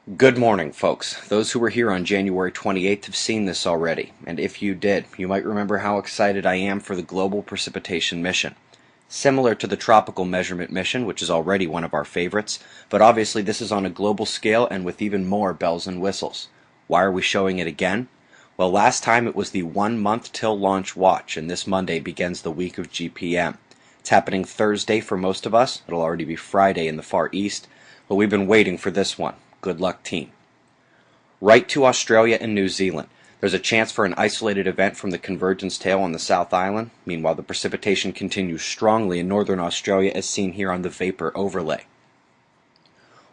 Good morning, folks. Those who were here on January 28th have seen this already, and if you did, you might remember how excited I am for the Global Precipitation Mission. Similar to the Tropical Measurement Mission, which is already one of our favorites, but obviously this is on a global scale and with even more bells and whistles. Why are we showing it again? Well, last time it was the 1 month till launch watch, and this Monday begins the week of GPM. It's happening Thursday for most of us. It'll already be Friday in the Far East, but we've been waiting for this one. Good luck, team. Right to Australia and New Zealand. There's a chance for an isolated event from the convergence tail on the South Island. Meanwhile, the precipitation continues strongly in northern Australia as seen here on the vapor overlay.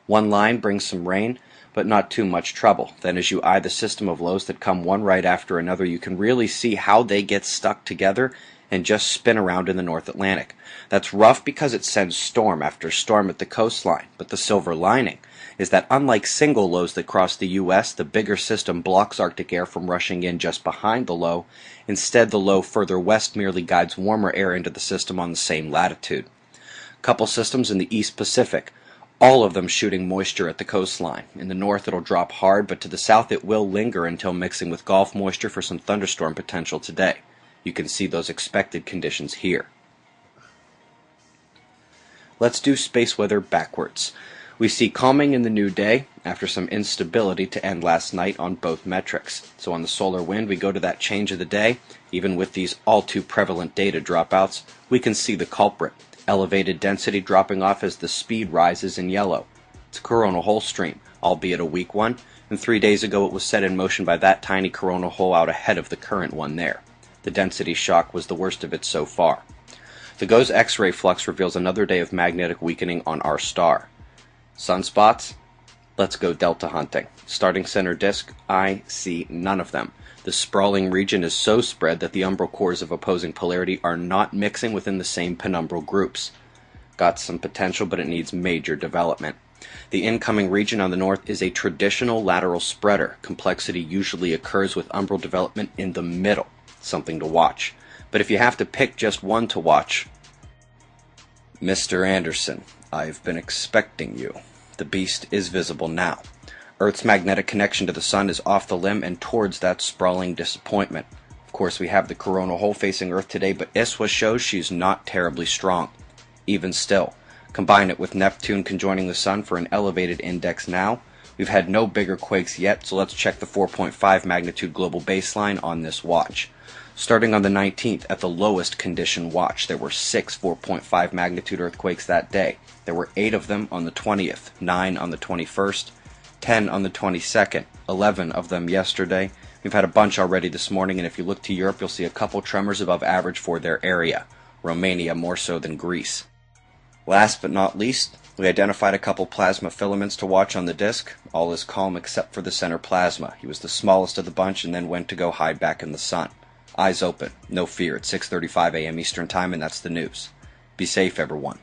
One line brings some rain, but not too much trouble. Then as you eye the system of lows that come one right after another, you can really see how they get stuck together and just spin around in the North Atlantic. That's rough because it sends storm after storm at the coastline, but the silver lining is that unlike single lows that cross the U.S., the bigger system blocks Arctic air from rushing in just behind the low. Instead, the low further west merely guides warmer air into the system on the same latitude. A couple systems in the East Pacific, all of them shooting moisture at the coastline. In the north it'll drop hard, but to the south it will linger until mixing with Gulf moisture for some thunderstorm potential today. You can see those expected conditions here. Let's do space weather backwards. We see calming in the new day after some instability to end last night on both metrics. So on the solar wind, we go to that change of the day. Even with these all too prevalent data dropouts, we can see the culprit. Elevated density dropping off as the speed rises in yellow. It's a coronal hole stream, albeit a weak one, and 3 days ago it was set in motion by that tiny coronal hole out ahead of the current one there. The density shock was the worst of it so far. The GOES X-ray flux reveals another day of magnetic weakening on our star. Sunspots? Let's go delta hunting. Starting center disk, I see none of them. The sprawling region is so spread that the umbral cores of opposing polarity are not mixing within the same penumbral groups. Got some potential, but it needs major development. The incoming region on the north is a traditional lateral spreader. Complexity usually occurs with umbral development in the middle. Something to watch. But if you have to pick just one to watch, Mr. Anderson, I've been expecting you. The beast is visible now. Earth's magnetic connection to the sun is off the limb and towards that sprawling disappointment. Of course, we have the coronal hole facing Earth today, but ISWA shows she's not terribly strong. Even still, combine it with Neptune conjoining the sun for an elevated index now. We've had no bigger quakes yet, so let's check the 4.5 magnitude global baseline on this watch. Starting on the 19th, at the lowest condition watch, there were 6 4.5 magnitude earthquakes that day. There were 8 of them on the 20th, 9 on the 21st, 10 on the 22nd, 11 of them yesterday. We've had a bunch already this morning, and if you look to Europe, you'll see a couple tremors above average for their area. Romania more so than Greece. Last but not least, we identified a couple plasma filaments to watch on the disk. All is calm except for the center plasma. He was the smallest of the bunch and then went to go hide back in the sun. Eyes open, no fear. It's 6:35 a.m. Eastern Time, and that's the news. Be safe, everyone.